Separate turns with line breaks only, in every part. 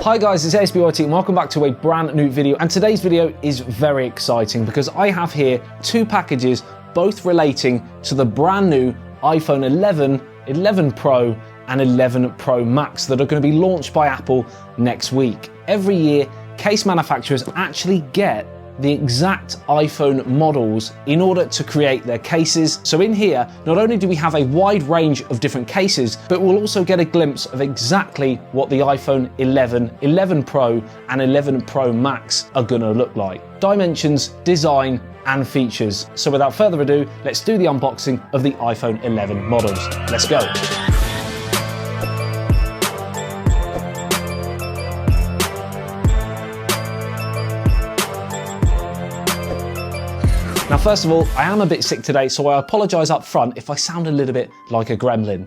Hi guys, it's ASBYT and welcome back to a brand new video, and today's video is very exciting because I have here two packages both relating to the brand new iPhone 11, 11 Pro and 11 Pro Max that are going to be launched by Apple next week. Every year, case manufacturers actually get the exact iPhone models in order to create their cases. So in here, not only do we have a wide range of different cases, but we'll also get a glimpse of exactly what the iPhone 11, 11 Pro and 11 Pro Max are gonna look like. Dimensions, design, and features. So without further ado, let's do the unboxing of the iPhone 11 models. Let's go. Now, first of all, I am a bit sick today, so I apologise up front if I sound a little bit like a gremlin.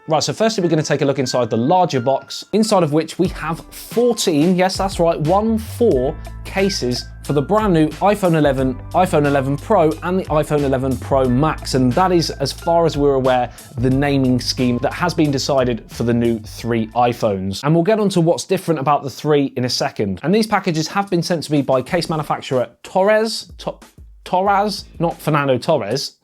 Right, so firstly, we're going to take a look inside the larger box, inside of which we have 14, yes, that's right, 4 cases for the brand new iPhone 11, iPhone 11 Pro and the iPhone 11 Pro Max. And that is, as far as we're aware, the naming scheme that has been decided for the new 3 iPhones. And we'll get onto what's different about the 3 in a second. And these packages have been sent to me by case manufacturer Torres, not Fernando Torres.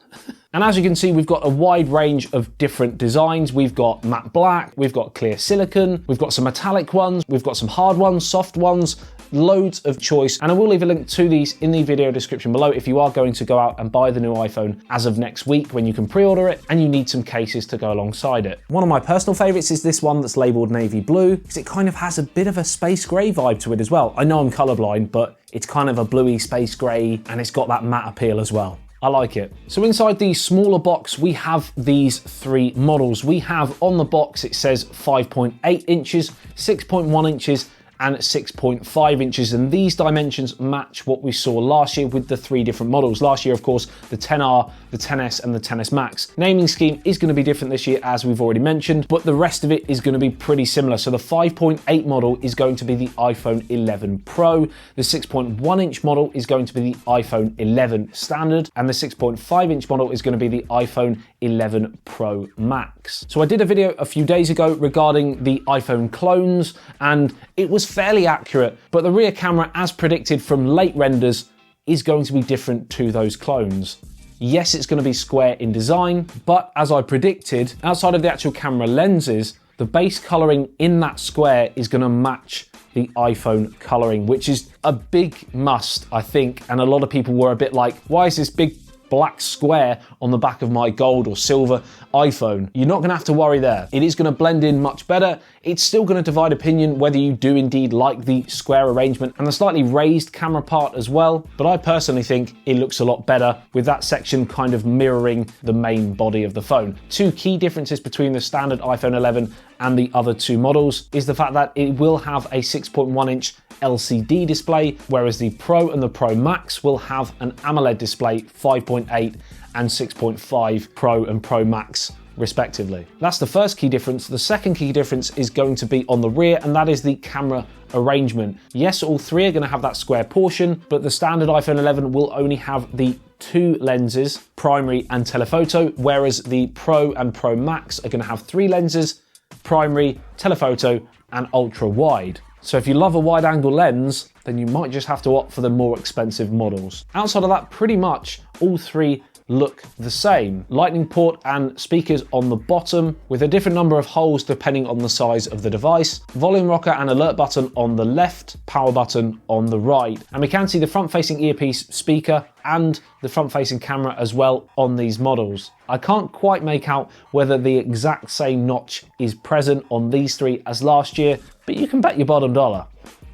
And as you can see, we've got a wide range of different designs. We've got matte black, we've got clear silicon, we've got some metallic ones, we've got some hard ones, soft ones, loads of choice. And I will leave a link to these in the video description below if you are going to go out and buy the new iPhone as of next week, when you can pre-order it and you need some cases to go alongside it. One of my personal favorites is this one that's labeled navy blue, because it kind of has a bit of a space gray vibe to it as well. I know I'm colorblind, but it's kind of a bluey space gray and it's got that matte appeal as well. I like it. So inside the smaller box, we have these 3 models. We have on the box, it says 5.8 inches, 6.1 inches, and 6.5 inches. And these dimensions match what we saw last year with the 3 different models. Last year, of course, the 10R, the 10S, and the 10S Max. Naming scheme is going to be different this year, as we've already mentioned, but the rest of it is going to be pretty similar. So the 5.8 model is going to be the iPhone 11 Pro. The 6.1 inch model is going to be the iPhone 11 Standard, and the 6.5 inch model is going to be the iPhone 11 Pro Max. So I did a video a few days ago regarding the iPhone clones, and it was fairly accurate, but the rear camera, as predicted from late renders, is going to be different to those clones. Yes, it's going to be square in design, but as I predicted, outside of the actual camera lenses, the base colouring in that square is going to match the iPhone colouring, which is a big must, I think. And a lot of people were a bit like, why is this big black square on the back of my gold or silver iPhone? You're not going to have to worry there. It is going to blend in much better. It's still going to divide opinion whether you do indeed like the square arrangement and the slightly raised camera part as well. But I personally think it looks a lot better with that section kind of mirroring the main body of the phone. 2 key differences between the standard iPhone 11 and the other 2 models is the fact that it will have a 6.1 inch LCD display, whereas the Pro and the Pro Max will have an AMOLED display, 5.8 and 6.5 Pro and Pro Max respectively. That's the first key difference. The second key difference is going to be on the rear, and that is the camera arrangement. Yes, all 3 are going to have that square portion, but the standard iPhone 11 will only have the 2 lenses, primary and telephoto, whereas the Pro and Pro Max are going to have 3 lenses, primary, telephoto, and ultra wide. So if you love a wide angle lens, then you might just have to opt for the more expensive models. Outside of that, pretty much all 3 look the same. Lightning port and speakers on the bottom, with a different number of holes depending on the size of the device. Volume rocker and alert button on the left, power button on the right. And we can see the front-facing earpiece speaker and the front-facing camera as well on these models. I can't quite make out whether the exact same notch is present on these 3 as last year, but you can bet your bottom dollar.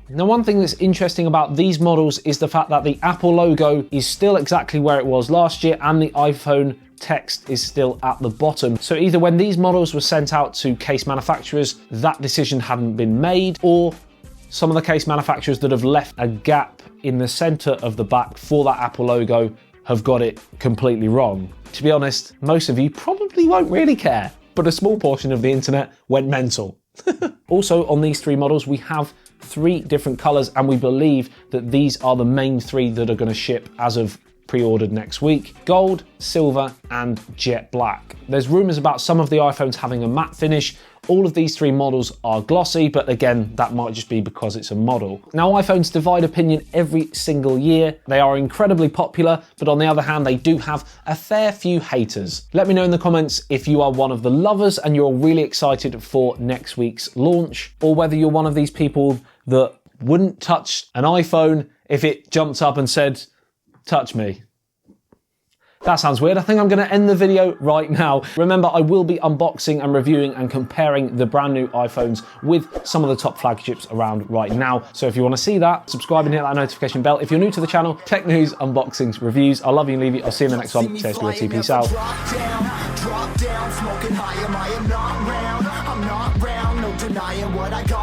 Now, one thing that's interesting about these models is the fact that the Apple logo is still exactly where it was last year and the iPhone text is still at the bottom. So either when these models were sent out to case manufacturers, that decision hadn't been made, or some of the case manufacturers that have left a gap in the center of the back for that Apple logo have got it completely wrong. To be honest, most of you probably won't really care, but a small portion of the internet went mental. Also, on these 3 models, we have 3 different colors, and we believe that these are the main 3 that are going to ship as of pre-ordered next week: gold, silver, and jet black. There's rumors about some of the iPhones having a matte finish. All of these three models are glossy, but again, that might just be because it's a model. Now, iPhones divide opinion every single year. They are incredibly popular, but on the other hand, they do have a fair few haters. Let me know in the comments if you are one of the lovers and you're really excited for next week's launch, or whether you're one of these people that wouldn't touch an iPhone if it jumped up and said, "Touch me." That sounds weird. I think I'm going to end the video right now. Remember, I will be unboxing and reviewing and comparing the brand new iPhones with some of the top flagships around right now. So if you want to see that, subscribe and hit that notification bell. If you're new to the channel, tech news, unboxings, reviews. I love you and leave you. I'll see you in the next one. ASBYT, peace out.
Drop down, smoking high, am I am not round, I'm not round, no denying what I got.